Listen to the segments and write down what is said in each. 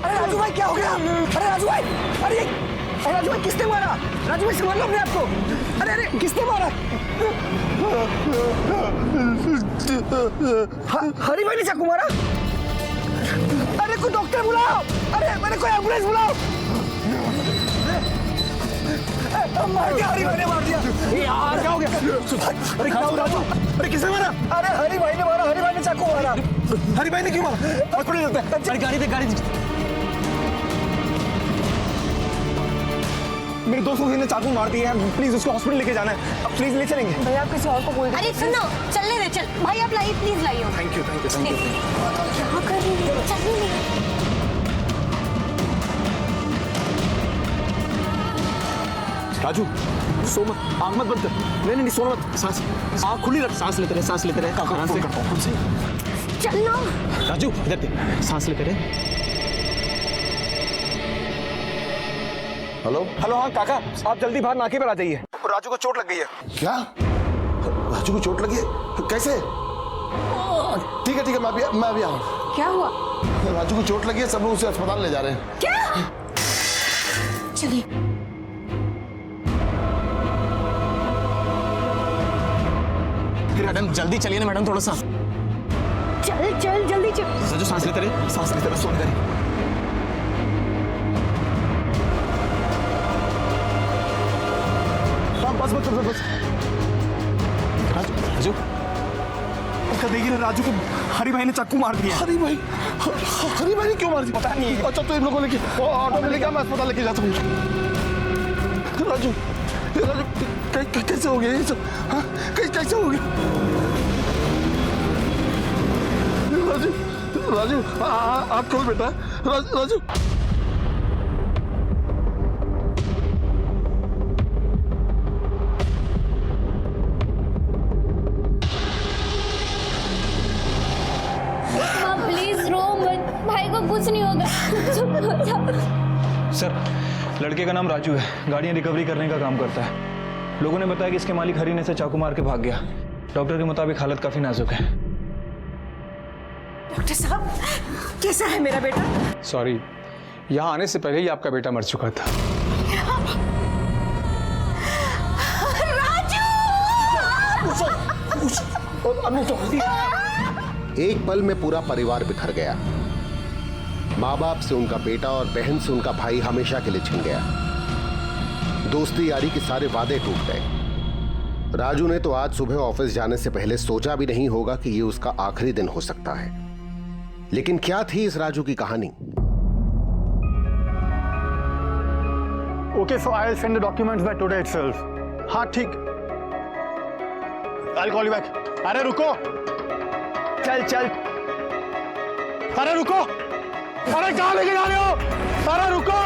अरे राजू भाई क्या हो गया? अरे राजू भाई, अरे राजू भाई किसने मारा? राजू भाई संभाल लो अपने आप को। अरे अरे किसने मारा? हरी भाई ने चाकू मारा? अरे कोई डॉक्टर बुलाओ, अरे कोई एम्बुलेंस बुलाओ। मार दिया, हरी भाई ने मार दिया। यार क्या हो गया? अरे क्या हुआ राजू? अरे किसने मारा? अरे हरी भाई ने मारा, हरी भाई ने चाकू मारा। हरी भाई ने क्यों मारा? हॉस्पिटल चलते हैं। अरे गाड़ी दे, गाड़ी दे। मेरे दोस्त को किसी चाकू मार दिया है, प्लीज उसको हॉस्पिटल लेके जाना है। अब प्लीज ले चलेंगे भैया, आप किसी और को बोल। अरे सुनो, चलने दे, चल भाई आप लाइए, प्लीज लाइए। Thank you thank you thank you. क्या कर रही है? चलने दे। राजू सो मत, आँख मत बंद कर। नहीं सोना मत, सांस आँख खुली रख, सांस लेते रहे, सांस लेते रहे। आराम से चलना राजू, इधर देख, सांस लेते रहे। हेलो हेलो, हाँ काका, आप जल्दी बाहर नाके पर आ जाइए, राजू को चोट लग गई है। क्या? राजू को चोट लगी है? कैसे? ठीक है मैं अभी आ रहा हूँ। क्या हुआ? राजू को चोट लगी है, सब लोग उसे अस्पताल ले जा रहे हैं। क्या? चलिए। मैडम जल्दी चलिए ना मैडम, थोड़ा सा। चल जल्दी चल। राजू सांस लेते रहे, सोन करें। बस राजू उसका देखिए ना, राजू को हरी भाई ने चाकू मार दिया। हरी भाई ने क्यों मार दिया? पता नहीं। अच्छा तो इन लोगों को लेके ऑटो में लेके मैं अस्पताल लेके जाता हूँ। राजू कैसे हो गया ये सब? हाँ कैसे हो गया? राजू आप खोल बेटा। राजू प्लीज रो मत, भाई को कुछ नहीं होगा। सर, लड़के का नाम राजू है, गाड़ियां रिकवरी करने का काम करता है। लोगों ने बताया कि इसके मालिक हरी ने से चाकू मार के भाग गया। डॉक्टर के मुताबिक हालत काफी नाजुक है। डॉक्टर साहब कैसा है मेरा बेटा? सॉरी, यहाँ आने से पहले ही आपका बेटा मर चुका था। एक पल में पूरा परिवार बिखर गया। माँ बाप से उनका बेटा और बहन से उनका भाई हमेशा के लिए छिन गया। दोस्ती यारी के सारे वादे टूट गए। राजू ने तो आज सुबह ऑफिस जाने से पहले सोचा भी नहीं होगा कि ये उसका आखिरी दिन हो सकता है। लेकिन क्या थी इस राजू की कहानी? Okay, so I'll send the documents by today itself. हाँ ठीक। I'll call you back. अरे रुको, चल अरे रुको, अरे कहाँ लेके जा रहे हो? अरे रुको।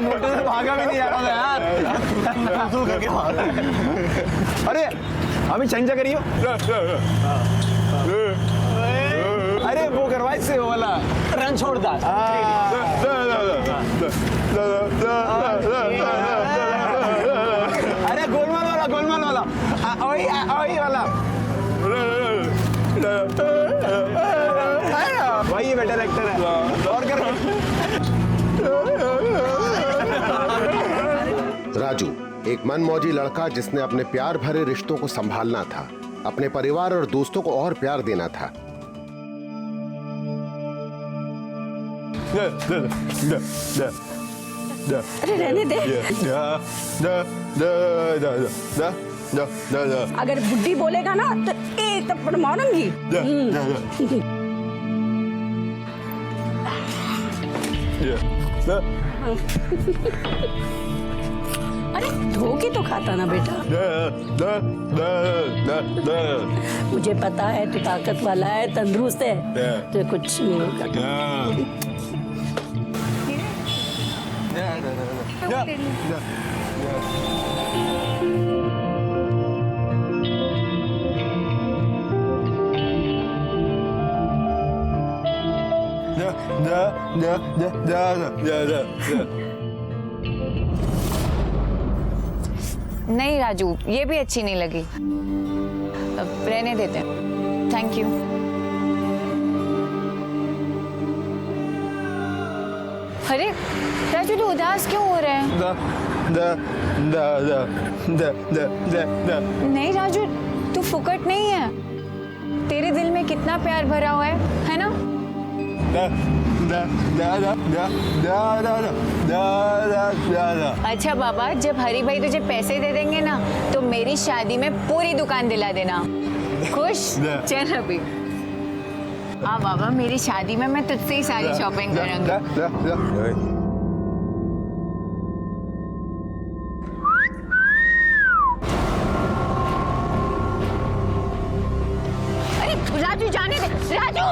मोटे से भागा भी नहीं जा रहा था यार। करके भागा। अरे अभी चेंज करियो। अरे वो करवाई से वो वाला रन छोड़ दा। अरे गोलमाल वाला वही वाला वही बेटर एक्टर है। और कर। राजू एक मनमौजी लड़का जिसने अपने प्यार भरे रिश्तों को संभालना था, अपने परिवार और दोस्तों को और प्यार देना था। अरे रहने दे। अगर बुड्ढी बोलेगा ना तो एक थप्पड़ मारूंगी। अरे धोखे तो खाता ना बेटा। मुझे पता है तू ताकत वाला है, तंदुरुस्त है, तो कुछ नहीं होगा। नहीं राजू, ये भी अच्छी नहीं लगी, अब रहने देते हैं। Thank you. अरे राजू तू उदास क्यों हो रहा है? नहीं राजू, तू फुकट नहीं है। तेरे दिल में कितना प्यार भरा हुआ है ना? अच्छा बाबा, जब हरी भाई तुझे पैसे दे देंगे ना तो मेरी शादी में पूरी दुकान दिला देना। खुश? चल अभी। हाँ बाबा, मेरी शादी में मैं तुझसे ही सारी शॉपिंग करूंगी। अरे राजू जाने दे, राजू।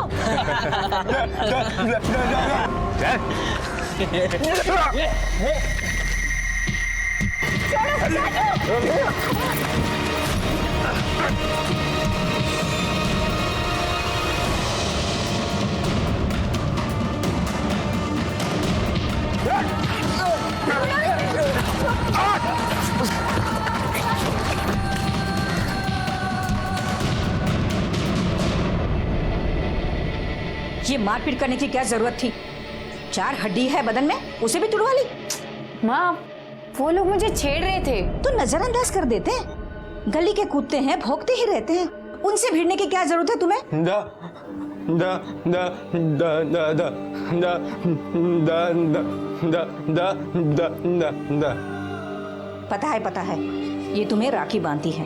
ये मारपीट करने की क्या जरूरत थी? 4 हड्डी है बदन में, उसे भी तुड़वा ली। माँ, वो लोग मुझे छेड़ रहे थे। तो नजरअंदाज कर देते हैं। गली के कूदते हैं, भौंकते ही रहते हैं। उनसे भिड़ने की क्या जरूरत है तुम्हें? पता है, ये तुम्हें राखी बांधती है।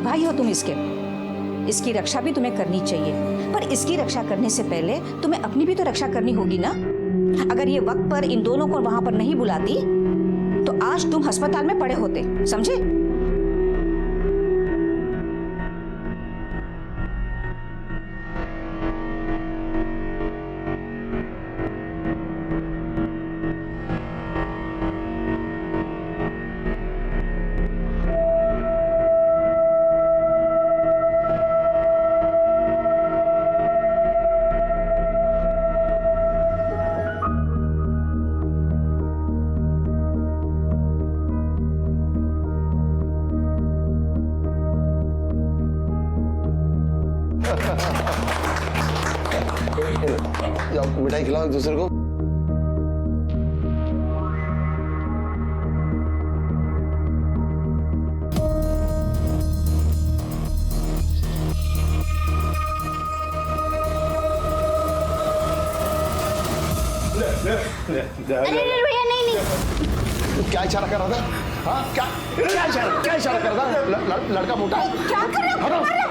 भाई हो तुम इसकी रक्षा भी तुम्हें करनी चाहिए। पर इसकी रक्षा करने से पहले तुम्हें अपनी भी तो रक्षा करनी होगी ना। अगर ये वक्त पर इन दोनों को वहां पर नहीं बुलाती तो आज तुम अस्पताल में पड़े होते, समझे? मिठाई खिलाओ एक दूसरे को। अरे भैया नहीं। क्या इशारा कर रहा था? हाँ, क्या इशारा कर रहा था? लड़का मोटा है। क्या कर रहे हो?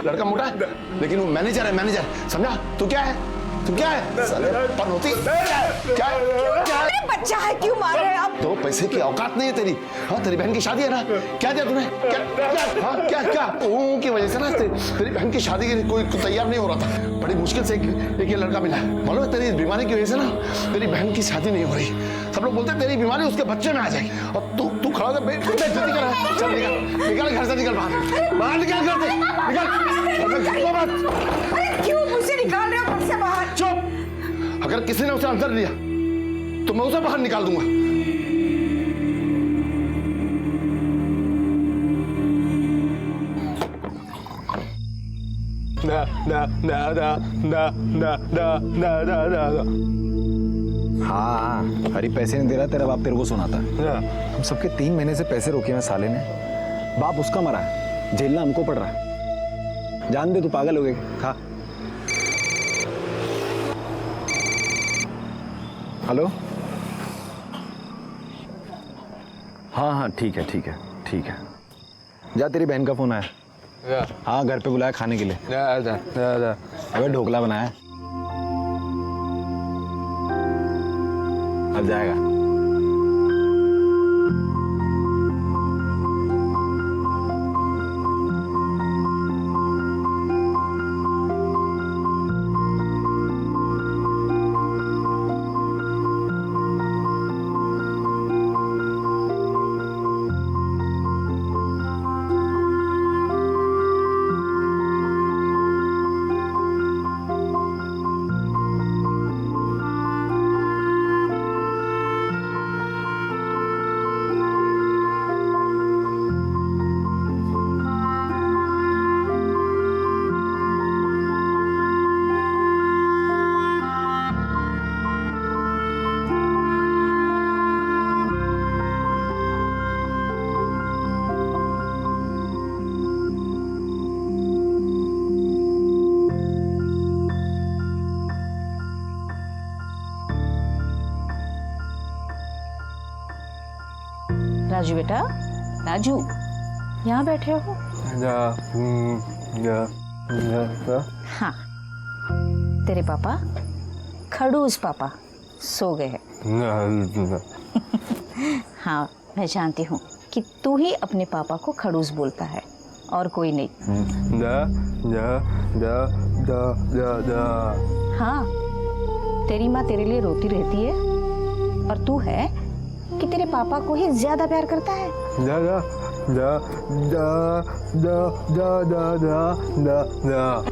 लड़का मोटा है, लेकिन वो मैनेजर है, मैनेजर। समझा? तू क्या है? पनौती क्या है? बच्चा है, क्यों मार रहे हैं आप? तो पैसे की औकात नहीं है तेरी। हाँ, तेरी बहन की शादी है ना, क्या दिया तूने? क्या की वजह से ना तेरी बहन की शादी के लिए कोई तैयार नहीं हो रहा था। बड़ी मुश्किल से एक ये लड़का मिला। मालूम है, तेरी बीमारी की वजह से ना तेरी बहन की शादी नहीं हो रही। सब लोग बोलते हैं तेरी बीमारी उसके बच्चे में आ जाएगी। और तू खड़ा होकर जल्दी कर, चल निकल घर से, निकल बाहर निकल घर से, निकल। क्यों मुझसे निकाल रहे हो घर से बाहर? चुप। अगर किसी ने उसे अंदर लिया तो मैं उसे बाहर निकाल दूंगा। हाँ, हरी पैसे नहीं दे रहा, तेरा बाप तेरे को सुनाता। हम सबके 3 महीने से पैसे रोके हैं साले ने। बाप उसका मरा है, झेलना हमको पड़ रहा है। जान दे, तू पागल हो गई। खा। हेलो। हाँ, ठीक है। जा, तेरी बहन का फोन आया। हाँ, घर पे बुलाया खाने के लिए। अबे ढोकला बनाया है। अब जाएगा। राजू बेटा, राजू यहाँ बैठे हो? हाँ, तेरे पापा खड़ूस पापा सो गए हैं। हाँ, मैं जानती हूँ कि तू ही अपने पापा को खड़ूस बोलता है और कोई नहीं। हाँ, तेरी माँ तेरे लिए रोती रहती है और तू है कि तेरे पापा को ही ज्यादा प्यार करता है।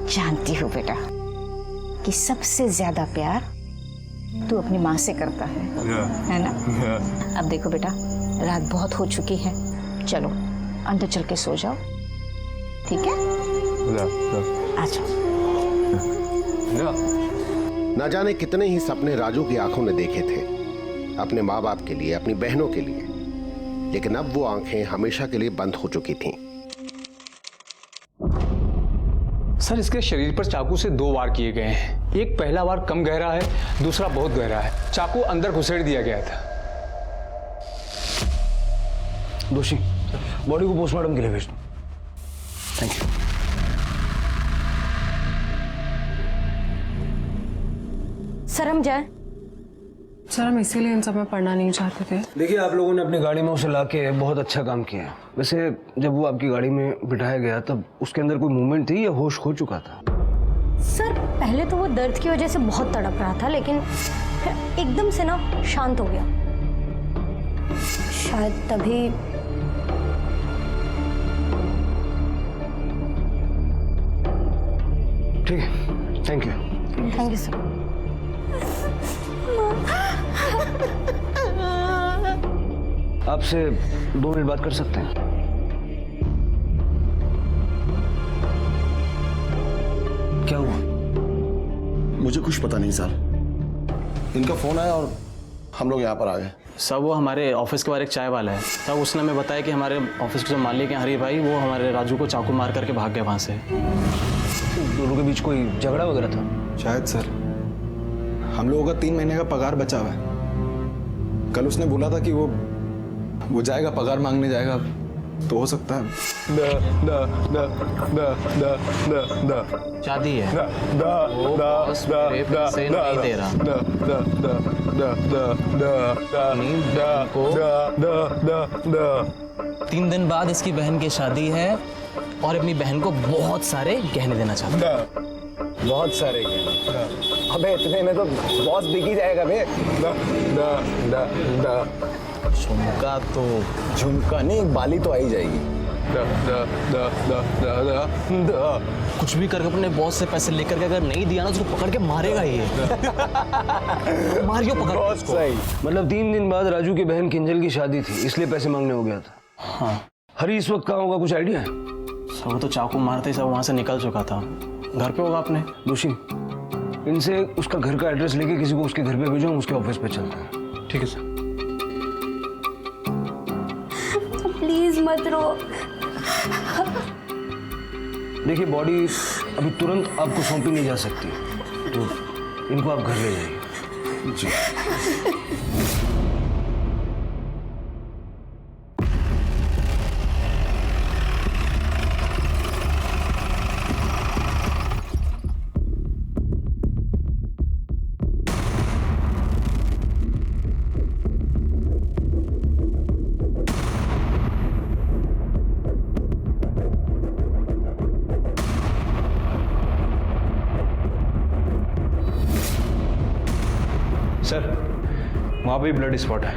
जानती हूँ बेटा कि सबसे ज्यादा प्यार तू अपनी माँ से करता है ना? अब देखो बेटा, रात बहुत हो चुकी है, चलो अंदर चल के सो जाओ, ठीक है? आ जाओ। ना जाने कितने ही सपने राजू की आंखों ने देखे थे अपने माँ बाप के लिए, अपनी बहनों के लिए, लेकिन अब वो आंखें हमेशा के लिए बंद हो चुकी थीं। सर, इसके शरीर पर चाकू से 2 वार किए गए हैं। एक पहला वार कम गहरा है, दूसरा बहुत गहरा है। चाकू अंदर घुसेड़ दिया गया था। दोषी, बॉडी को पोस्टमार्टम के लिए भेज दो। Thank you. सर हम जाए? सर हम इसीलिए इन सब में पढ़ना नहीं चाहते थे। देखिए, आप लोगों ने अपनी गाड़ी में उसे लाके बहुत अच्छा काम किया। वैसे जब वो आपकी गाड़ी में बिठाया गया तब उसके अंदर कोई मूवमेंट थी या होश खो चुका था? सर पहले तो वो दर्द की वजह से बहुत तड़प रहा था, लेकिन फिर एकदम से ना शांत हो गया। शायद तभी ठीक है, thank you. Thank you sir. आपसे 2 मिनट बात कर सकते हैं? क्या हुआ? मुझे कुछ पता नहीं सर, इनका फोन आया और हम लोग यहाँ पर आ गए। सर वो हमारे ऑफिस के बाहर एक चाय वाला है, तब उसने हमें बताया कि हमारे ऑफिस के जो मालिक हैं हरी भाई, वो हमारे राजू को चाकू मार करके भाग गए वहाँ से। दोनों के बीच कोई झगड़ा वगैरह था? शायद सर, हम लोगों का 3 महीने का पगार बचा हुआ है। कल उसने बोला था कि वो जाएगा, पगार मांगने जाएगा, तो हो सकता है। शादी है, वो बॉस मेरे पैसे नहीं दे रहा। को 3 दिन बाद इसकी बहन की शादी है और अपनी बहन को बहुत सारे गहने देना चाहता है। बहुत सारे गहने? अबे इतने में तो बॉस बिक ही जाएगा बे। झुमका तो झुमका नहीं, बाली तो आ ही जाएगी। कुछ भी करके अपने बॉस से पैसे लेकर के अगर नहीं दिया ना तो उसको पकड़ के मारेगा ये। मारियो पकड़ के उसको। सही। मतलब 3 दिन बाद राजू की बहन किंजल की शादी थी, इसलिए पैसे मांगने हो गया था। हाँ। हरी इस वक्त कहाँ होगा, कुछ आइडिया है? सब वो तो चाकू मारते ही सब वहाँ से निकल चुका था। घर पे होगा अपने। दोषी, इनसे उसका घर का एड्रेस लेके किसी को उसके घर पे भेजो, उसके ऑफिस पे चलते हैं। ठीक है सर। प्लीज मत रो। देखिए, बॉडी अभी तुरंत आपको सौंपी नहीं जा सकती, तो इनको आप घर ले जाइए। जी। सर, वहाँ पे ब्लड स्पॉट है।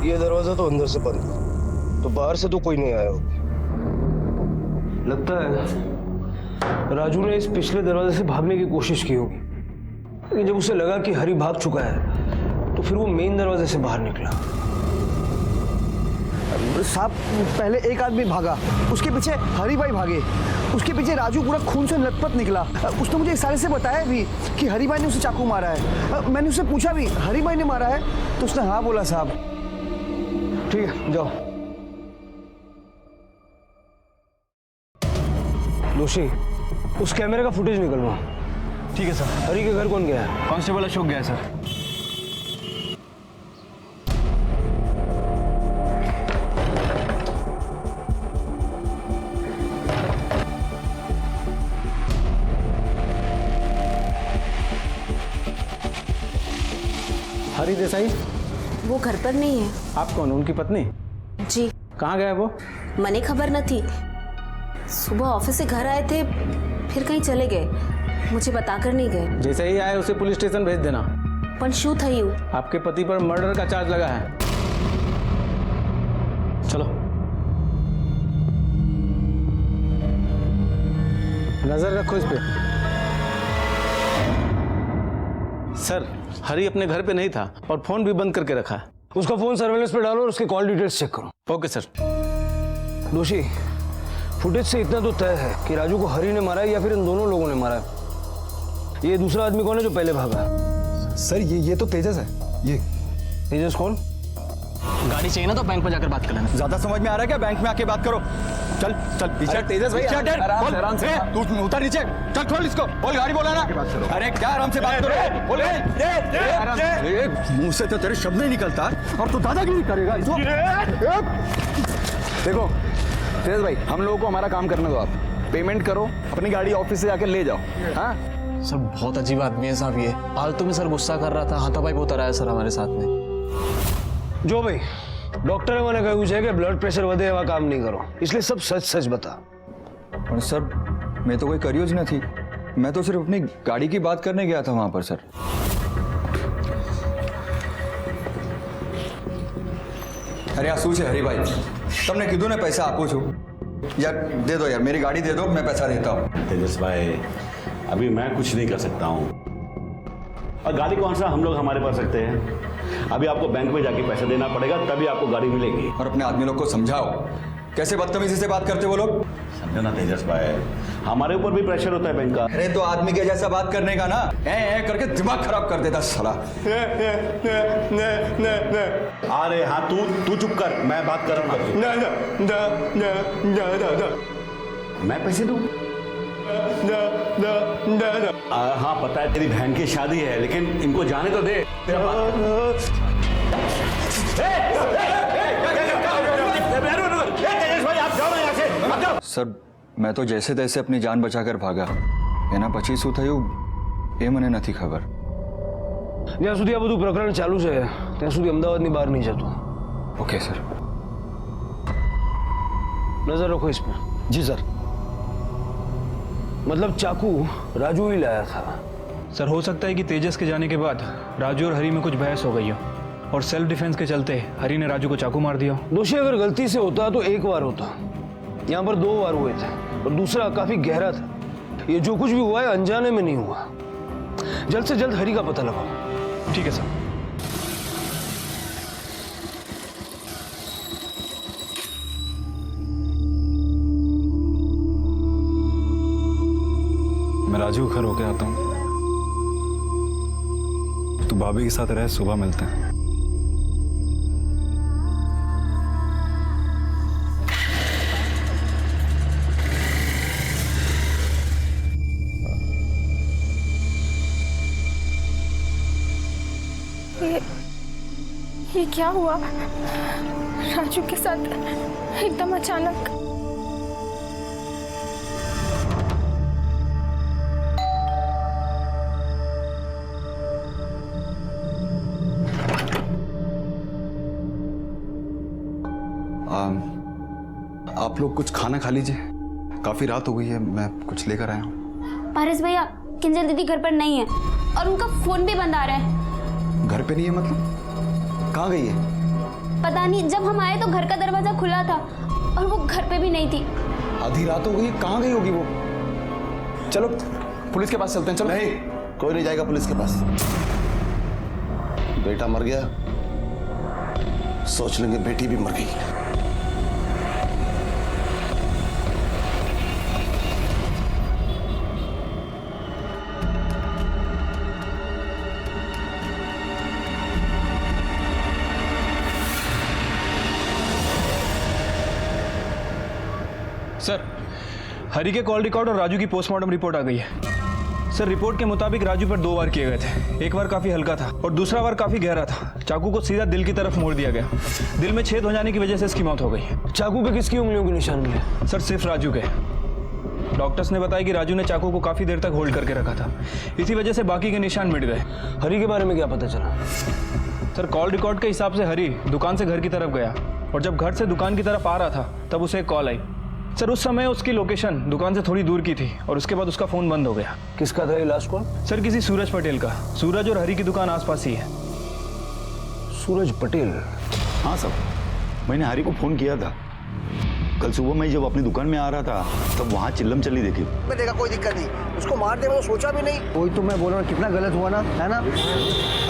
ये दरवाजा तो अंदर से बंद, तो बाहर से तो कोई नहीं आया होगा। लगता है राजू ने इस पिछले दरवाजे से भागने की कोशिश की होगी, लेकिन जब उसे लगा कि हरी भाग चुका है तो फिर वो मेन दरवाजे से बाहर निकला। साहब, पहले एक आदमी भागा, उसके पीछे हरी भाई भागे, उसके पीछे राजू पूरा खून से लथपथ निकला। उसने मुझे इशारे से बताया भी कि हरी भाई ने उसे चाकू मारा है। मैंने उससे पूछा भी हरी भाई ने मारा है, तो उसने हाँ बोला। साहब ठीक है, जाओ। दोषी, उस कैमरे का फुटेज निकलवा। ठीक है सर। हरी के घर कौन गया है? कांस्टेबल अशोक गया है सर। हरी देसाई, वो घर पर नहीं है। आप कौन, उनकी पत्नी? जी। कहाँ गए वो? मने खबर न थी। सुबह ऑफिस से घर आए थे, फिर कहीं चले गए, मुझे बताकर नहीं गए। जैसे ही आए उसे पुलिस स्टेशन भेज देना। पण शू थयू? आपके पति पर मर्डर का चार्ज लगा है। चलो। नजर रखो इस पे। सर, हरी अपने घर पे नहीं था और फोन भी बंद करके रखा है। उसका फोन सर्वेलेंस पे डालो और उसके कॉल डिटेल्स चेक करो। Okay sir. दोषी, फुटेज से इतना तो तय है कि राजू को हरी ने मारा है या फिर इन दोनों लोगों ने मारा है। ये दूसरा आदमी कौन है जो पहले भागा? सर ये तो तेजस है। ये तेजस कौन? गाड़ी चाहिए ना तो बैंक में जाकर बात कर लेना। ज्यादा समझ में आ रहा है क्या? बैंक में आके बात करो। चल चल पीछे। तेजस भाई, आराम से तू उतर नीचे। चल खोल इसको, बोल गाड़ी बोला ना। अरे क्या आराम से बात करो, बोल। मुंह से तो तेरे शब्द नहीं निकलता और तू दादागिरी करेगा। देखो तेजस भाई, हम लोगों को हमारा काम करने दो। आप पेमेंट करो, अपनी गाड़ी ऑफिस से जाकर ले जाओ। हाँ सर, बहुत अजीब आदमी है साहब ये। फालतू में सर गुस्सा कर रहा था, हाथापाई होता रहा है सर हमारे साथ में। जो भाई डॉक्टर ने मैंने कहा कि ब्लड प्रेशर बढ़े हुआ काम नहीं करो, इसलिए सब सच सच बता। और सर, मैं तो कोई करियोज न थी, मैं तो सिर्फ अपनी गाड़ी की बात करने गया था वहां पर सर। अरे आंसू से हरी भाई, तुमने किधु ने पैसा आपको छू यार, दे दो यार, मेरी गाड़ी दे दो, मैं पैसा देता हूँ। तेजस भाई, अभी मैं कुछ नहीं कर सकता हूँ और गाड़ी कौन सा हम लोग हमारे पास रखते हैं। अभी आपको बैंक में जाके पैसा देना पड़ेगा, तभी आपको गाड़ी मिलेगी। और अपने आदमी लोग को समझाओ, कैसे बदतमीजी से बात करते वो लोग। समझो ना तेजस भाई, हमारे ऊपर भी प्रेशर होता है बैंक का। अरे तो आदमी के जैसा बात करने का ना, ए करके दिमाग खराब कर देता साला। अरे हाँ, तू चुप कर, मैं बात कर रहा हूँ। मैं पैसे दूँ? हाँ पता है तेरी बहन की शादी है, लेकिन इनको जाने तो दे। सर, मैं तो जैसे तैसे अपनी जान बचाकर भागा, एना પછી શું થયું એ મને નથી ખબર। જ્યાં સુધી આ બધું પ્રકરણ ચાલુ છે ત્યાં સુધી અમદાવાદની બહાર નહીં જતો। Okay sir. नजर रखो इस पर। जी सर। मतलब चाकू राजू ही लाया था। सर, हो सकता है कि तेजस के जाने के बाद राजू और हरी में कुछ बहस हो गई हो और सेल्फ डिफेंस के चलते हरी ने राजू को चाकू मार दिया। दोषी अगर गलती से होता तो एक बार होता, यहाँ पर 2 बार हुए थे और दूसरा काफी गहरा था। ये जो कुछ भी हुआ है अनजाने में नहीं हुआ। जल्द से जल्द हरी का पता लगाओ। ठीक है सर। मैं राजू घर होके आता हूँ, तू भाभी के साथ रह, सुबह मिलते हैं। ये क्या हुआ राजू के साथ एकदम अचानक? आप लोग कुछ खाना खा लीजिए, काफी रात हो गई है, मैं कुछ लेकर आया हूँ। पारस भैया, किंजल दीदी घर पर नहीं है और उनका फोन भी बंद आ रहा है। घर पे नहीं है मतलब? कहाँ गई है? पता नहीं, जब हम आए तो घर का दरवाजा खुला था और वो घर पे भी नहीं थी। आधी रात हो गई, कहाँ गई होगी वो? चलो पुलिस के पास चलते हैं। चलो। नहीं, कोई नहीं जाएगा पुलिस के पास। बेटा मर गया, सोच लेंगे बेटी भी मर गई। सर, हरी के कॉल रिकॉर्ड और राजू की पोस्टमार्टम रिपोर्ट आ गई है। सर, रिपोर्ट के मुताबिक राजू पर 2 वार किए गए थे। एक वार काफी हल्का था और दूसरा वार काफी गहरा था। चाकू को सीधा दिल की तरफ मोड़ दिया गया। दिल में छेद हो जाने की वजह से इसकी मौत हो गई। चाकू पे किसकी उंगलियों के निशान मिले? सर, सिर्फ राजू के। डॉक्टर्स ने बताया कि राजू ने चाकू को काफी देर तक होल्ड करके रखा था, इसी वजह से बाकी के निशान मिट गए। हरी के बारे में क्या पता चला? सर, कॉल रिकॉर्ड के हिसाब से हरी दुकान से घर की तरफ गया और जब घर से दुकान की तरफ आ रहा था तब उसे एक कॉल आई। सर, उस समय उसकी लोकेशन दुकान से थोड़ी दूर की थी और उसके बाद उसका फोन बंद हो गया। किसका था ये लास्ट कॉल? सर, किसी सूरज पटेल का। सूरज और हरी की दुकान आसपास ही है। सूरज पटेल? हाँ सर, मैंने हरी को फोन किया था। कल सुबह मैं जब अपनी दुकान में आ रहा था तब वहाँ चिल्लम चली देखी। मैं देखा, कोई दिक्कत नहीं, उसको मार दे, मैंने सोचा भी नहीं। वही तो मैं बोल रहा हूँ, कितना गलत हुआ ना, है ना?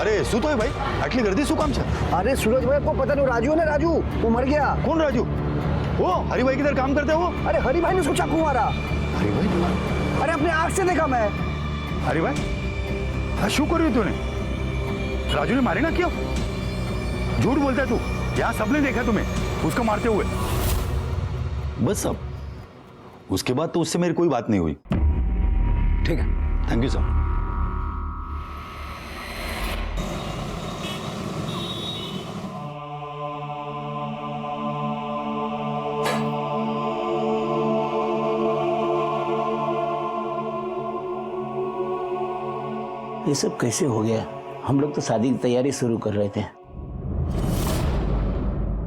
अरे शू तो है भाई, आटली गर्दी शू काम? अरे सूरज भाई को पता नहीं, राजू है ना, राजू वो मर गया। कौन राजू? वो हरी भाई किधर काम करते हो? अरे हरी भाई ने उसको चाकू मारा। हरी भाई? अरे अपने आंख से देखा मैं। हरी भाई? हाँ, शू करी तूने? राजू ने मारे ना क्यों? झूठ बोलता है तू। यहाँ सबने देखा तुम्हें उसको मारते हुए। बस सब, उसके बाद तो उससे मेरी कोई बात नहीं हुई। ठीक है, थैंक यू सर। ये सब कैसे हो गया? हम लोग तो शादी की तैयारी शुरू कर रहे थे।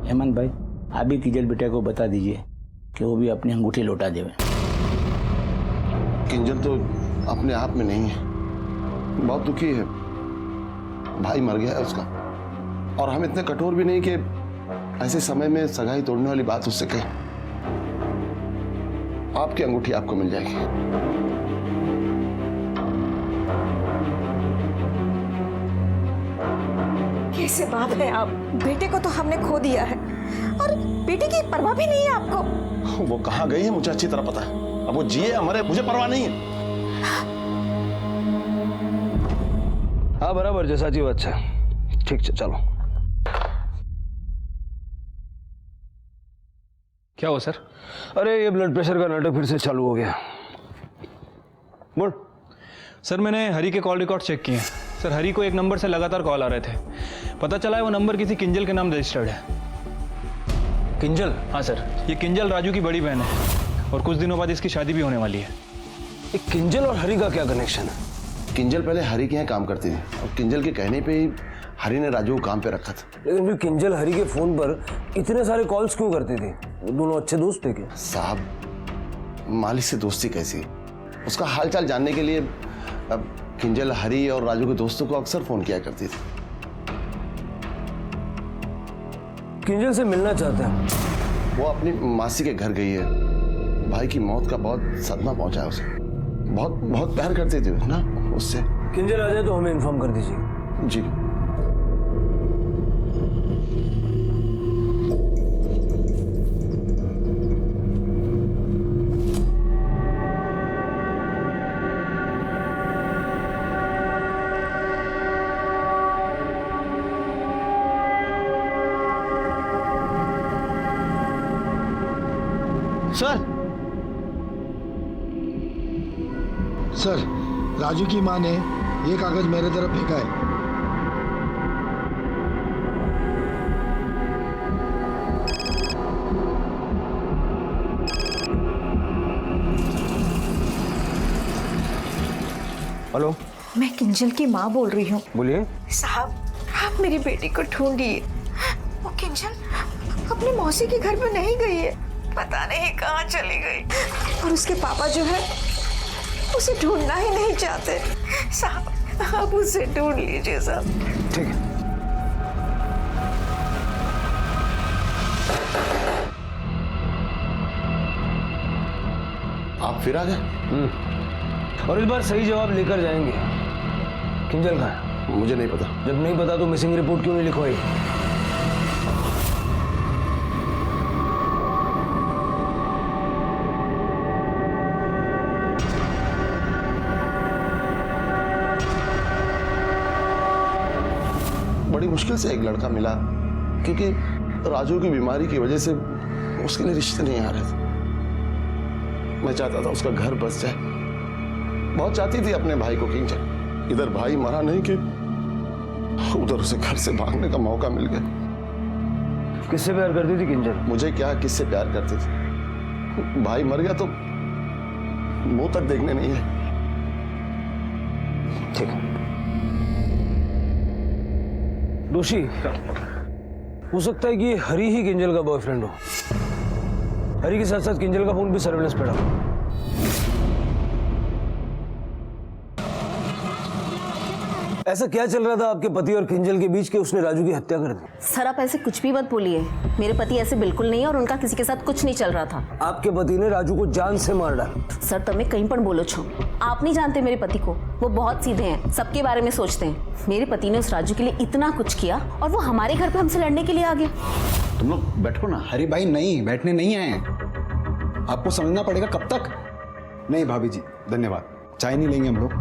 हेमंत भाई, आप भी किंजल बेटा को बता दीजिए कि वो भी अपनी अंगूठी लौटा देवे। किंजल तो अपने आप में नहीं है, बहुत दुखी है। भाई मर गया है उसका, और हम इतने कठोर भी नहीं कि ऐसे समय में सगाई तोड़ने वाली बात उससे कहें। आपकी अंगूठी आपको मिल जाएगी। कैसे बाप है आप? बेटे को तो हमने खो दिया है और बेटे की परवाह भी नहीं है आपको। वो कहाँ गई है मुझे अच्छी तरह पता है। अब वो जिए हमारे, मुझे परवाह नहीं है। हाँ बराबर, जैसा जी अच्छा। ठीक है, चलो। क्या हुआ सर? अरे ये ब्लड प्रेशर का नाटक फिर से चालू हो गया। बोल। सर, मैंने हरी के कॉल रिकॉर्ड चेक किए। सर, हरी को एक नंबर से लगातार कॉल आ रहे थे। पता चला है वो नंबर किसी किंजल के नाम रजिस्टर्ड है। किंजल? हाँ सर, ये किंजल राजू की बड़ी बहन है और कुछ दिनों बाद इसकी शादी भी होने वाली है। किंजल और हरी का क्या कनेक्शन है? किंजल पहले हरी के यहाँ काम करती थी और किंजल के कहने पे ही हरी ने राजू को काम पे रखा था। लेकिन फिर किंजल हरी के फोन पर इतने सारे कॉल्स क्यों करती थी? वो दोनों अच्छे दोस्त थे क्या? साहब, मालिक से दोस्ती कैसी? उसका हालचाल जानने के लिए अब किंजल हरी और राजू के दोस्तों को अक्सर फोन किया करती थी। किंजल से मिलना चाहते हैं। वो अपनी मासी के घर गई है। भाई की मौत का बहुत सदमा पहुंचा है उसे। बहुत बहुत प्यार करती थी ना उससे। किंजल आ जाए तो हमें इन्फॉर्म कर दीजिए। जी। सर, राजू की मां ने ये कागज मेरे तरफ फेंका है। हेलो, मैं किंजल की माँ बोल रही हूँ। बोलिए। साहब, आप मेरी बेटी को ढूंढिए। वो किंजल अपनी मौसी के घर में नहीं गई है, पता नहीं कहाँ चली गई। और उसके पापा जो है उसे ढूंढना ही नहीं चाहते। साहब, आप उसे ढूंढ लीजिए साहब। ठीक है। आप फिर आ गए? और इस बार सही जवाब लेकर जाएंगे। किंजल कहाँ है? मुझे नहीं पता। जब नहीं पता तो मिसिंग रिपोर्ट क्यों नहीं लिखवाई? बड़ी मुश्किल से एक लड़का मिला, क्योंकि राजू की बीमारी की वजह से उसके लिए रिश्ते नहीं आ रहे थे। मैं चाहता था उसका घर बस जाए। बहुत चाहती थी अपने भाई को किंजल। इधर भाई मरा नहीं कि उधर उसे घर से भागने का मौका मिल गया। किससे प्यार करती थी किंजल? मुझे क्या, किससे प्यार करती थी? भाई मर गया तो मुंह तक देखने नहीं है। ठीक है दोषी, हो सकता है कि हरी ही किंजल का बॉयफ्रेंड हो। हरी के साथ साथ किंजल का फोन भी सर्वेलेंस पे डालो। ऐसा क्या चल रहा था आपके पति और किंजल के बीच के उसने राजू की हत्या कर दी? सर आप ऐसे कुछ भी मत बोलिए, मेरे पति ऐसे बिल्कुल नहीं है और उनका किसी के साथ कुछ नहीं चल रहा था। आपके पति ने राजू को जान से मार डाला। सर तुम्हें कहीं पर बोलो छो, आप नहीं जानते मेरे पति को। वो बहुत सीधे हैं, सबके बारे में सोचते हैं। मेरे पति ने उस राजू के लिए इतना कुछ किया और वो हमारे घर पे हमसे लड़ने के लिए आ गया। तुम लोग बैठो ना। हरी भाई नहीं, बैठने नहीं आए। आपको समझना पड़ेगा। कब तक? नहीं भाभी जी धन्यवाद, चाय नहीं लेंगे हम लोग।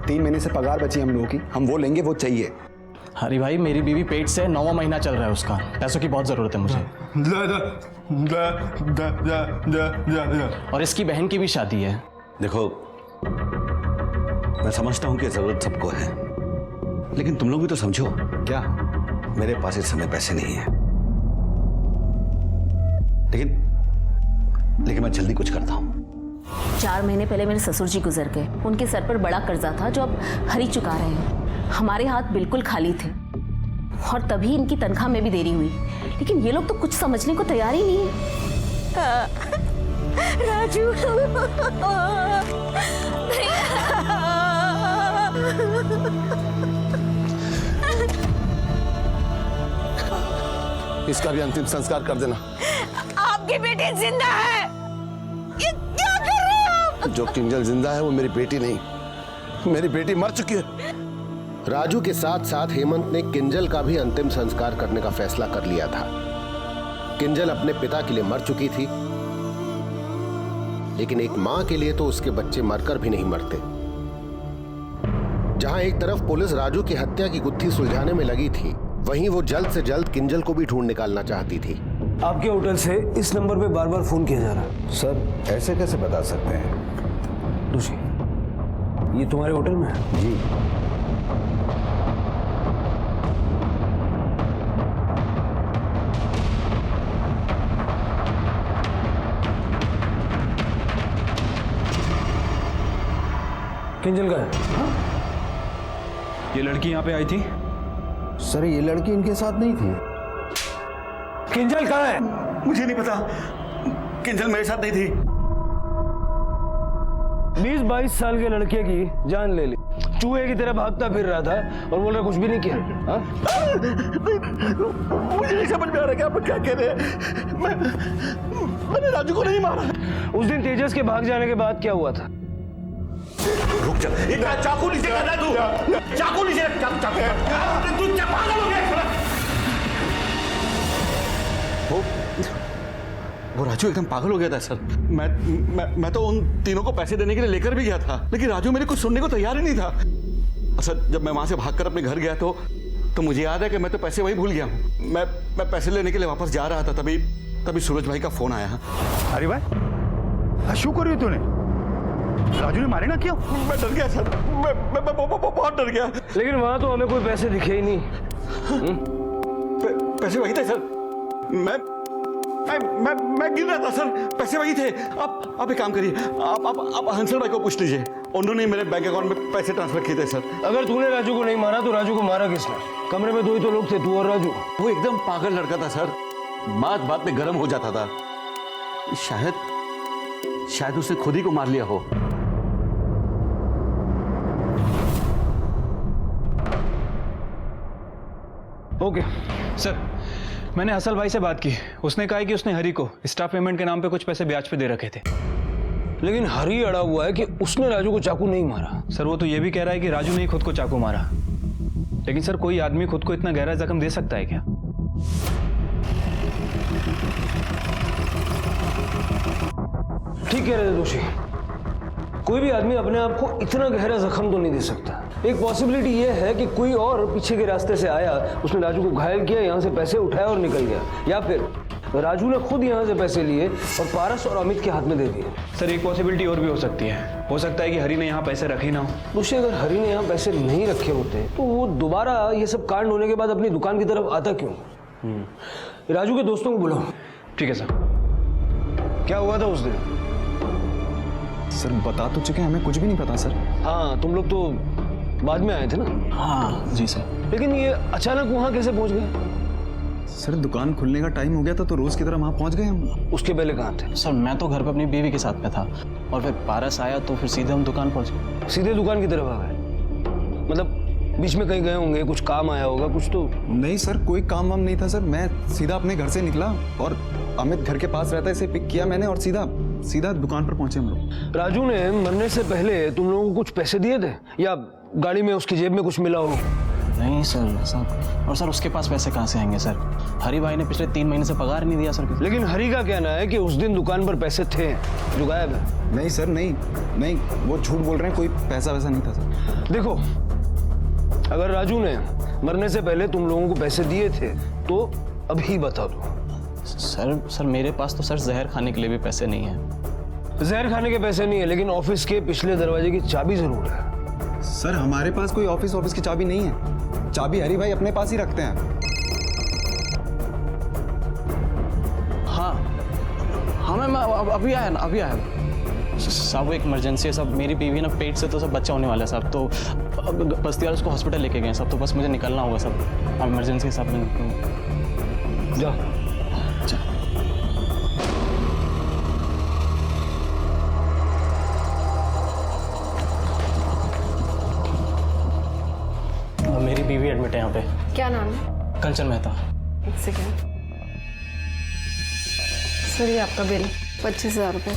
3 महीने से पगार बची हम लोगों की, हम वो लेंगे, वो चाहिए। हरी भाई मेरी बीवी पेट से 9वां महीना चल रहा है, उसका पैसों की बहुत जरूरत है मुझे। और इसकी बहन की भी शादी है। देखो मैं समझता हूं कि जरूरत सबको है, लेकिन तुम लोग भी तो समझो। क्या? मेरे पास इस समय पैसे नहीं है, लेकिन मैं जल्दी कुछ करता हूं। 4 महीने पहले मेरे ससुर जी गुजर गए। उनके सर पर बड़ा कर्जा था जो अब हरी चुका रहे हैं। हमारे हाथ बिल्कुल खाली थे और तभी इनकी तनख्वाह में भी देरी हुई, लेकिन ये लोग तो कुछ समझने को तैयार ही नहीं है। राजू इसका भी अंतिम संस्कार कर देना। आपकी बेटी जिंदा है, ये क्या कर रहे हो आप? जो किंजल जिंदा है वो मेरी बेटी नहीं, मेरी बेटी मर चुकी है। राजू के साथ साथ हेमंत ने किंजल का भी अंतिम संस्कार करने का फैसला कर लिया था। किंजल अपने पिता के लिए मर चुकी थी, लेकिन एक मां के लिए तो उसके बच्चे मरकर भी नहीं मरते। जहां एक तरफ पुलिस राजू की हत्या की गुत्थी सुलझाने में लगी थी, वहीं वो जल्द से जल्द किंजल को भी ढूंढ निकालना चाहती थी। आपके होटल से इस नंबर पे बार बार फोन किया जा रहा है। सर ऐसे कैसे बता सकते हैं? दोषी, ये तुम्हारे होटल में है? जी। किंजल का है? ये लड़की यहाँ पे आई थी? सर ये लड़की इनके साथ नहीं थी। किंजल कहाँ है? मुझे नहीं पता, किंजल मेरे साथ नहीं थी। 20-22 साल के लड़के की जान ले ली, चूहे की तरह भागता फिर रहा था और बोल रहा कुछ भी नहीं किया। मुझे नहीं समझ में आ रहा कि आप क्या कह रहे हैं। मैंने राजू को नहीं मारा। उस दिन तेजस के भाग जाने के बाद क्या हुआ था? रुक जा, इतना चाकू नीचे करना तू, चाकू नीचे, चाकू तू पागल हो गया। वो राजू एकदम पागल हो गया था सर। मैं तो उन तीनों को पैसे देने के लिए लेकर भी गया था, लेकिन राजू मेरे कुछ सुनने को तैयार ही नहीं था। सर जब मैं वहां से भागकर अपने घर गया तो मुझे याद है कि मैं तो पैसे वही भूल गया हूँ। मैं पैसे लेने के लिए वापस जा रहा था, तभी सूरज भाई का फोन आया। अरे भाई शू कर रही हो तूने? राजू ने मारे ना क्यों? मैं डर गया सर, मैं बहुत डर गया। लेकिन वहां तो हमें कोई पैसे दिखे ही नहीं। पैसे वही थे सर, मैं गिर रहा था सर, पैसे वही थे। आप एक काम करिए, आप हंसल भाई को पूछ लीजिए, उन्होंने मेरे बैंक अकाउंट में पैसे ट्रांसफर किए थे सर। अगर तूने राजू को नहीं मारा तो राजू को मारा किसने? कमरे में 2 ही तो लोग थे, तू और राजू। वो एकदम पागल लड़का था सर, बात में गर्म हो जाता था। शायद उसने खुद ही को मार लिया हो। ओके सर, मैंने असल भाई से बात की। उसने कहा कि उसने हरी को स्टाफ पेमेंट के नाम पे कुछ पैसे ब्याज पे दे रखे थे। लेकिन हरी अड़ा हुआ है कि उसने राजू को चाकू नहीं मारा। सर वो तो ये भी कह रहा है कि राजू ने खुद को चाकू मारा। लेकिन सर कोई आदमी खुद को इतना गहरा जख्म दे सकता है क्या? ठीक कह रहे थे दोषी, कोई भी आदमी अपने आप को इतना गहरा जख्म तो नहीं दे सकता। एक पॉसिबिलिटी ये है कि कोई और पीछे के रास्ते से आया, उसने राजू को घायल किया, यहाँ से पैसे उठाया और निकल गया, या फिर राजू ने खुद यहाँ से पैसे लिए और पारस और अमित के हाथ में दे दिए। सर एक पॉसिबिलिटी और भी हो सकती है। हो सकता है कि हरी ने यहाँ पैसे रखे ना हो। उसे अगर हरी ने यहाँ पैसे नहीं रखे होते तो वो दोबारा ये सब कांड होने के बाद अपनी दुकान की तरफ आता क्यों? राजू के दोस्तों को बुलाओ। ठीक है सर। क्या हुआ था उस दिन? सर बता तो चुके हैं, हमें कुछ भी नहीं पता सर। हाँ तुम लोग तो बाद में आए थे ना? हाँ जी सर। लेकिन ये अचानक वहाँ कैसे पहुँच गए? सर दुकान खुलने का टाइम हो गया था तो रोज की तरह वहाँ पहुँच गए हम। उसके पहले कहाँ थे? सर मैं तो घर पे अपनी बीवी के साथ में था और फिर पारस आया तो फिर सीधे हम दुकान पहुँच गए। सीधे दुकान की तरफ आ गए? मतलब बीच में कहीं गए होंगे, कुछ काम आया होगा कुछ तो? नहीं सर कोई काम वाम नहीं था सर, मैं सीधा अपने घर से निकला और अमित घर के पास रहता है, इसे पिक किया मैंने और सीधा दुकान पर पहुंचे हम लोग। राजू ने मरने से पहले तुम लोगों को कुछ पैसे दिए थे या गाड़ी में उसकी जेब में कुछ मिला हो? नहीं सर और सर उसके पास पैसे कहाँ से आएंगे सर? हरी भाई ने पिछले 3 महीने से पगार नहीं दिया सर। लेकिन हरी का कहना है कि उस दिन दुकान पर पैसे थे जो गायब है। नहीं सर नहीं वो झूठ बोल रहे हैं, कोई पैसा वैसा नहीं था सर। देखो अगर राजू ने मरने से पहले तुम लोगों को पैसे दिए थे तो अभी बता दो। सर मेरे पास तो सर जहर खाने के लिए भी पैसे नहीं है। जहर खाने के पैसे नहीं है लेकिन ऑफिस के पिछले दरवाजे की चाबी जरूर है। सर हमारे पास कोई ऑफिस की चाबी नहीं है, चाबी हरी भाई अपने पास ही रखते हैं। हाँ मैं अभी आया साहब, वो एक इमरजेंसी है सब, मेरी बीवी ना पेट से तो सब बच्चा होने वाला है साहब, तो बस्ती वाले उसको हॉस्पिटल लेके गए सब, तो बस मुझे निकलना होगा सब, अब इमरजेंसी साहब में जा। मेरी बीवी एडमिट है यहाँ पे। क्या नाम है? कंचन मेहता। एक सेकेंड सर, ये आपका बिल 25,000 रुपये।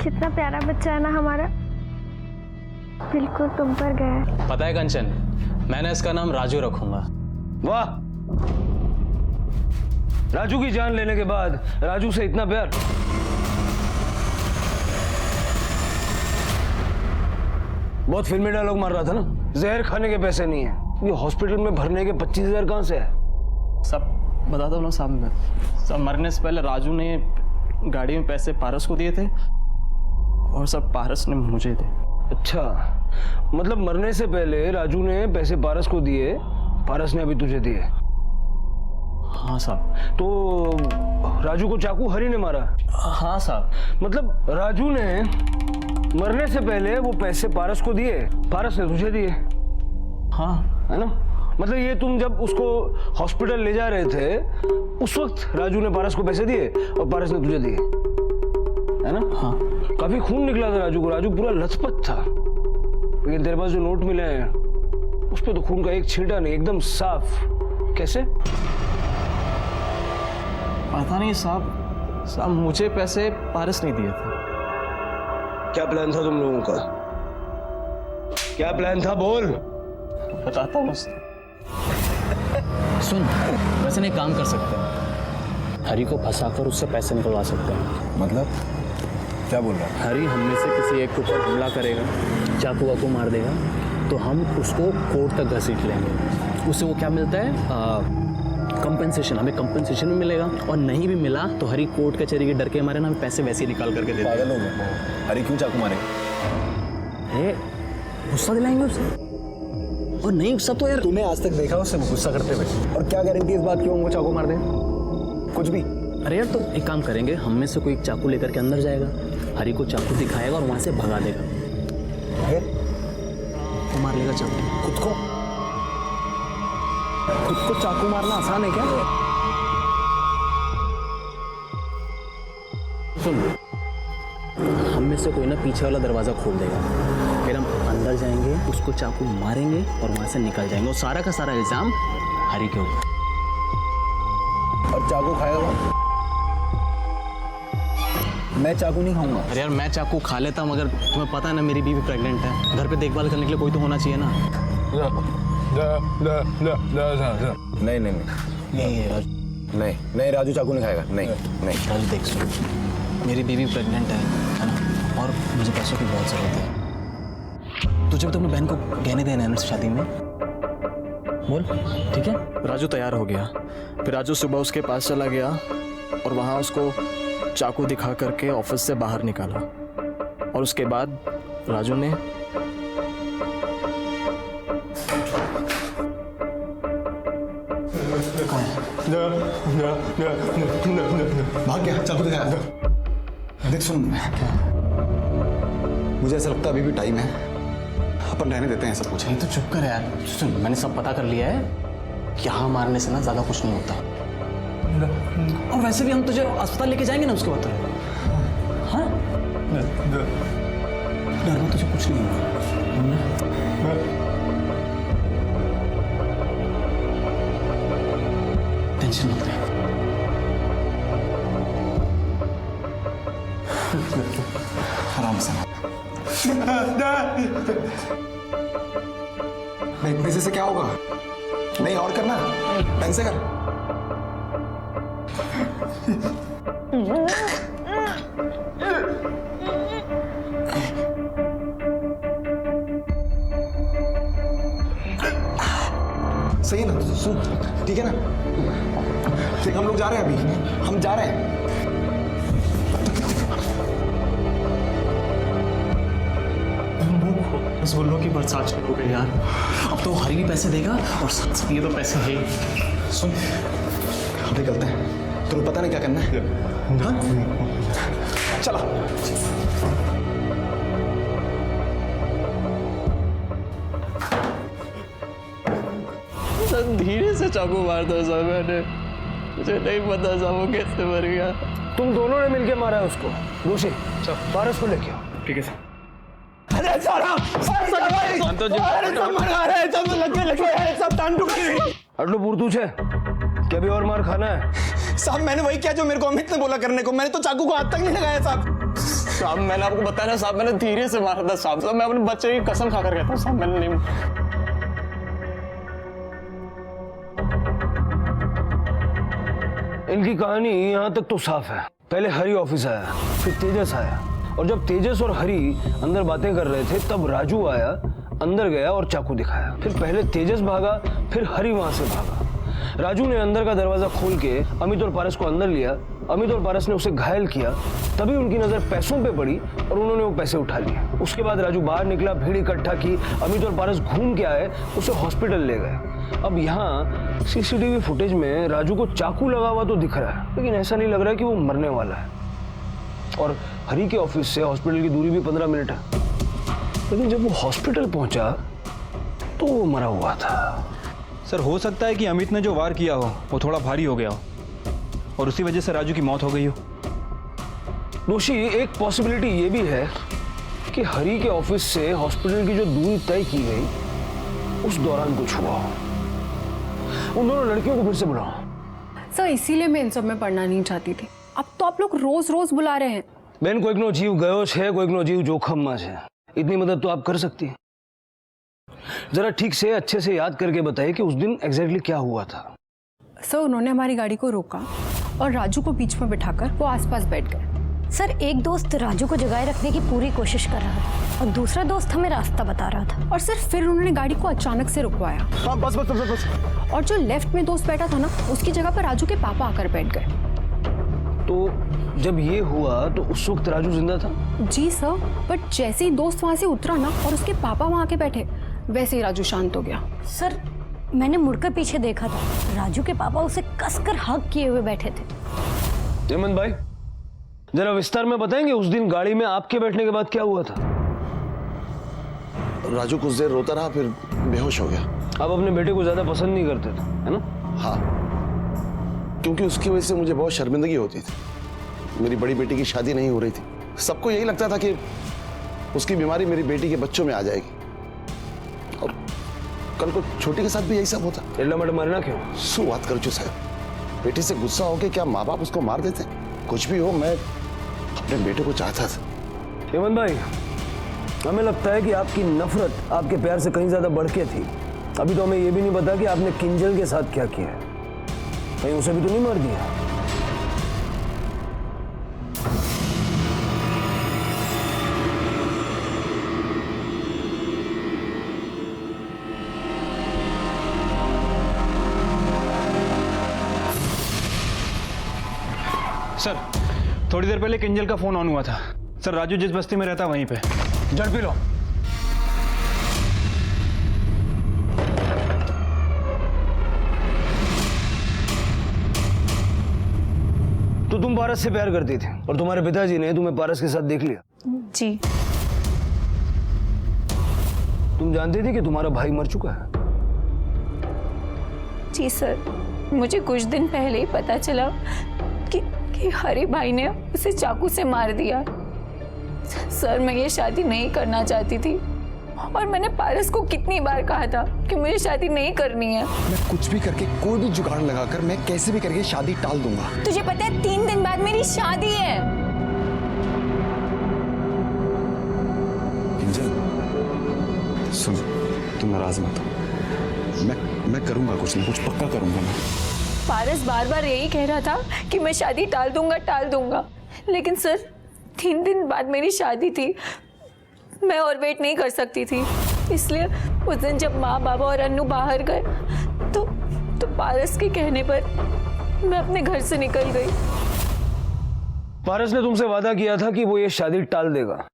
कितना प्यारा बच्चा है ना हमारा, बिल्कुल तुम पर गया। पता है कंचन, मैंने इसका नाम राजू रखूंगा। वाह, राजू की जान लेने के बाद राजू से इतना प्यार। बहुत फिल्मी डायलॉग मार रहा था ना, जहर खाने के पैसे नहीं है, ये हॉस्पिटल में भरने के 25,000 कहां से है? सब बताता हूँ ना साहब, सब मरने से पहले राजू ने गाड़ी में पैसे पारस को दिए थे और सब पारस ने मुझे दे। अच्छा, मतलब मरने से पहले राजू ने पैसे पारस को दिए, पारस ने अभी तुझे दिए? हाँ साहब। तो राजू को चाकू हरी ने मारा? हाँ साहब। मतलब राजू ने मरने से पहले वो पैसे पारस को दिए, पारस ने तुझे दिए? हाँ, है ना? मतलब ये तुम जब उसको हॉस्पिटल ले जा रहे थे उस वक्त राजू ने पारस को पैसे दिए और पारस ने तुझे दिए, है ना? हाँ। काफी खून निकला था राजू को, राजू पूरा लथपथ था, लेकिन तेरे पास जो नोट मिले हैं उस पर तो खून का एक छींटा नहीं, एकदम साफ। कैसे? पता नहीं साहब, मुझे पैसे पारस नहीं दिए थे। क्या प्लान था तुम लोगों का? क्या प्लान था, बोल। बताता हूँ। सुन, वैसे नहीं काम कर सकते हैं, हरी को फंसाकर उससे पैसे निकलवा सकते हैं। मतलब क्या बोल रहा है? हरी हम में से किसी एक के ऊपर हमला करेगा, चाकू वाकू मार देगा, तो हम उसको कोर्ट तक घसीट लेंगे। उससे वो क्या मिलता है? कंपेंसेशन, हमें कंपेंसेशन भी मिलेगा, और नहीं भी मिला तो हरी कोर्ट कचहरी के डर के मारे ना हमें पैसे वैसे ही निकाल करके दे देगा। पागल हो गया? हरी क्यों चाकू मारेगा? गुस्सा दिलाएंगे उसे, और नहीं गुस्सा तो यार तूने आज तक देखा उसे गुस्सा करते हुए? और क्या गारंटी इस बात की वो चाकू मार दे? कुछ भी। अरे यार तो एक काम करेंगे, हम में से कोई एक चाकू लेकर के अंदर जाएगा, हरी को चाकू दिखाएगा और वहां से भगा देगा, तो मार लेगा चाकू। खुद को चाकू मारना आसान है क्या? सुन, हम में से कोई ना पीछे वाला दरवाजा खोल देगा, फिर हम अंदर जाएंगे, उसको चाकू मारेंगे और वहां से निकल जाएंगे, और सारा का सारा इल्जाम हरी के ऊपर। और चाकू खाएगा कौन? मैं चाकू नहीं खाऊंगा। अरे यार मैं चाकू खा लेता हूँ, मगर तुम्हें पता है ना मेरी बीवी प्रेग्नेंट है, घर पे देखभाल करने के लिए कोई तो होना चाहिए ना। नहीं। ये नहीं नहीं राजू चाकू नहीं खाएगा, नहीं नहीं। राजू देख सुन, मेरी बीवी प्रेग्नेंट है ना, और मुझे पैसों की बहुत ज़रूरत है। तुझे तो अपनी बहन को गहने देना है ना शादी में, बोल ठीक है। राजू तैयार हो गया, फिर राजू सुबह उसके पास चला गया और वहाँ उसको चाकू दिखा करके ऑफिस से बाहर निकाला, और उसके बाद राजू ने भाग गया, चाकू दिखाया। देख सुन, मुझे ऐसा लगता है अभी भी टाइम है, अपन रहने देते हैं सब कुछ। तो चुप कर यार। सुन, मैंने सब पता कर लिया है, यहाँ मारने से ना ज्यादा कुछ नहीं होता। और वैसे भी हम तुझे अस्पताल लेके जाएंगे ना उसके बाद। हाँ डरना तुझे कुछ नहीं होगा। टेंशन मत ले। आराम से। नहीं से क्या होगा? नहीं और करना, ढंग से कर। सही है ना? सुन, ठीक है ना? ठीक, हम लोग जा रहे हैं, अभी हम जा रहे हैं। बस बोल लो कि बरसात शुरू हो गई यार। अब तो हरी भी पैसे देगा और साथ ये तो पैसे है। सुन, हम निकलते हैं, तुम्हें पता नहीं क्या करना है। हाँ? चलो। धीरे से चाकू मारता था मैंने, मुझे नहीं पता था वो कैसे मर गया। तुम दोनों ने मिलके मारा है उसको। दोषी पारस को लेके आओ। ठीक है सर। अरे सारा आटलो पूरतू छे क्या भी और मार खाना है? साहब मैंने वही किया जो मेरे को अमित ने बोला करने को, मैंने तो चाकू को हाथ तक नहीं लगाया साहब। साहब मैंने आपको बताया ना साहब, मैंने धीरे से मारा था साहब। मैं अपने बच्चे की कसम खाकर कहता हूँ साहब, मैंने नहीं। इनकी कहानी यहाँ तक तो साफ है। पहले हरी ऑफिस आया, फिर तेजस आया, और जब तेजस और हरी अंदर बातें कर रहे थे तब राजू आया, अंदर गया और चाकू दिखाया। फिर पहले तेजस भागा, फिर हरी वहां से भागा। राजू ने अंदर का दरवाजा खोल के अमित और पारस को अंदर लिया। अमित और पारस ने उसे घायल किया, तभी उनकी नजर पैसों पे पड़ी और उन्होंने वो पैसे उठा लिए। उसके बाद राजू बाहर निकला, भीड़ इकट्ठा की, अमित और पारस घूम के आए, उसे हॉस्पिटल ले गए। अब यहाँ सीसीटीवी फुटेज में राजू को चाकू लगा हुआ तो दिख रहा है, लेकिन ऐसा नहीं लग रहा कि वो मरने वाला है। और हरी के ऑफिस से हॉस्पिटल की दूरी भी 15 मिनट है, लेकिन जब वो हॉस्पिटल पहुंचा तो वो मरा हुआ था। सर हो सकता है कि अमित ने जो वार किया हो वो थोड़ा भारी हो गया हो और उसी वजह से राजू की मौत हो गई हो। दोषी, एक पॉसिबिलिटी ये भी है कि हरी के ऑफिस से हॉस्पिटल की जो दूरी तय की गई उस दौरान कुछ हुआ हो। उन दोनों लड़कियों को फिर से बुलाओ। सर इसीलिए मैं इन सब में पढ़ना नहीं चाहती थी। अब तो आप लोग रोज रोज बुला रहे हैं। बेन कोई नो जीव गयो छे, कोई नो जीव जोखम में है। इतनी मदद तो आप कर सकती हैं। जरा ठीक से अच्छे से याद करके बताइए कि उस दिन एग्जैक्टली क्या हुआ था। सर उन्होंने हमारी गाड़ी को रोका और राजू को बीच में बिठाकर वो आसपास बैठ गए। सर एक दोस्त राजू को जगाए रखने की पूरी कोशिश कर रहा था और दूसरा दोस्त हमें रास्ता बता रहा था। और सर फिर उन्होंने गाड़ी को अचानक से रुकवाया। बस बस बस बस। और जो लेफ्ट में दोस्त बैठा था ना, उसकी जगह पर राजू के पापा आकर बैठ गए। तो जब ये हुआ तो उस वक्त राजू जिंदा था? जी सर, बट जैसे ही दोस्त वहां से उतरा ना और उसके पापा वहां के बैठे, वैसे ही राजू शांत हो गया। सर मैंने मुड़कर पीछे देखा था, राजू के पापा उसे कसकर हग किए हुए बैठे थे। हेमंत भाई जरा विस्तार में बताएंगे उस दिन गाड़ी में आपके बैठने के बाद क्या हुआ था? राजू कुछ देर रोता रहा, फिर बेहोश हो गया। आप अपने बेटे को ज्यादा पसंद नहीं करते थे, है ना? हाँ, क्योंकि उसकी वजह से मुझे बहुत शर्मिंदगी होती थी। मेरी बड़ी बेटी की शादी नहीं हो रही थी। सबको यही लगता था कि उसकी बीमारी मेरी बेटी के बच्चों में आ जाएगी, और कल को छोटी के साथ भी यही सब होता। एला मैडम मारना क्यों? शू बात कर चु साहब, बेटी से गुस्सा होके क्या माँ बाप उसको मार देते? कुछ भी हो, मैं अपने बेटे को चाहता था। हेमंत भाई हमें लगता है कि आपकी नफरत आपके प्यार से कहीं ज्यादा बढ़ के थी। अभी तो हमें यह भी नहीं पता कि आपने किंजल के साथ क्या किया है। कहीं उसे भी तो नहीं मार दिया? सर थोड़ी देर पहले किंजल का फोन ऑन हुआ था। सर राजू जिस बस्ती में रहता वहीं पे। जल पी लो। तो तुम पारस से प्यार करती थी और तुम्हारे पिताजी ने तुम्हें पारस के साथ देख लिया। जी। तुम जानती थी कि तुम्हारा भाई मर चुका है? जी सर, मुझे कुछ दिन पहले ही पता चला कि हरी भाई ने उसे चाकू से मार दिया। सर मैं ये शादी नहीं करना चाहती थी और मैंने पारस को कितनी बार कहा था कि मुझे शादी नहीं करनी है। मैं कुछ भी करके, कोई भी जुगाड़ लगाकर, मैं कैसे भी करके शादी टाल दूंगा। तुझे पता है 3 दिन बाद मेरी शादी है। किंजल सुन, तुम नाराज मत हो। मैं करूंगा कुछ नहीं कुछ, पक्का करूंगा मैं। पारस बार बार यही कह रहा था कि मैं शादी टाल दूंगा, लेकिन सर 3 दिन बाद मेरी शादी थी, मैं और वेट नहीं कर सकती थी। इसलिए उस दिन जब माँ बाबा और अन्नू बाहर गए तो पारस के कहने पर मैं अपने घर से निकल गई। पारस ने तुमसे वादा किया था कि वो ये शादी टाल देगा।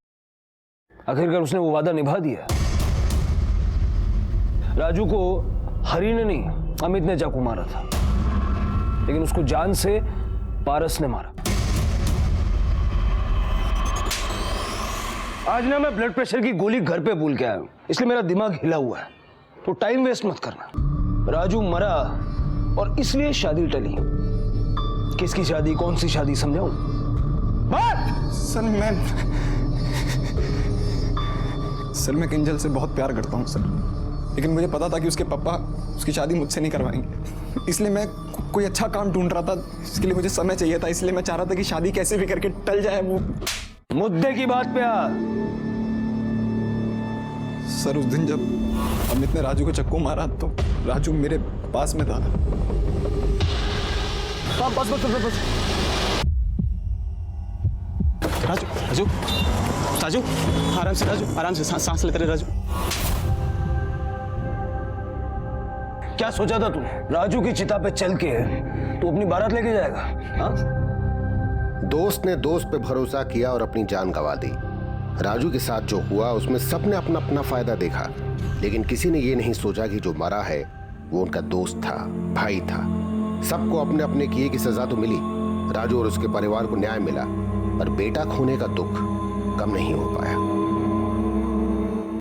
आखिरकार उसने वो वादा निभा दिया। राजू को हरी ने नहीं, अमित ने चाकू मारा था, लेकिन उसको जान से पारस ने मारा। आज ना मैं ब्लड प्रेशर की गोली घर पे भूल के आया हूं, इसलिए मेरा दिमाग हिला हुआ है। तो टाइम वेस्ट मत करना। राजू मरा और इसलिए शादी टली। किसकी शादी, कौन सी शादी, समझाऊं? सर मैं किंजल से बहुत प्यार करता हूँ सर, लेकिन मुझे पता था कि उसके पापा उसकी शादी मुझसे नहीं करवाएंगे। इसलिए मैं कोई अच्छा काम ढूंढ रहा था, इसके लिए मुझे समय चाहिए था। इसलिए मैं चाह रहा था कि शादी कैसे भी करके टल जाए। वो मुद्दे की बात पे आ। सर उस दिन जब अमित ने राजू को चक्कू मारा तो राजू मेरे पास में था। बस बस बस बस। राजू राजू राजू आराम से, राजू आराम से, सांस लेते रहे राजू। क्या सोचा था तू? राजू की चिता पे चल के तू अपनी बारात लेके जाएगा? हाँ? दोस्त ने दोस्त पे भरोसा किया और अपनी जान गंवा दी। राजू के साथ जो हुआ उसमें सबने अपना अपना फायदा देखा, लेकिन किसी ने ये नहीं सोचा कि जो मरा है वो उनका दोस्त था, भाई था। सबको अपने अपने किए की सजा तो मिली, राजू और उसके परिवार को न्याय मिला, पर बेटा खोने का दुख कम नहीं हो पाया।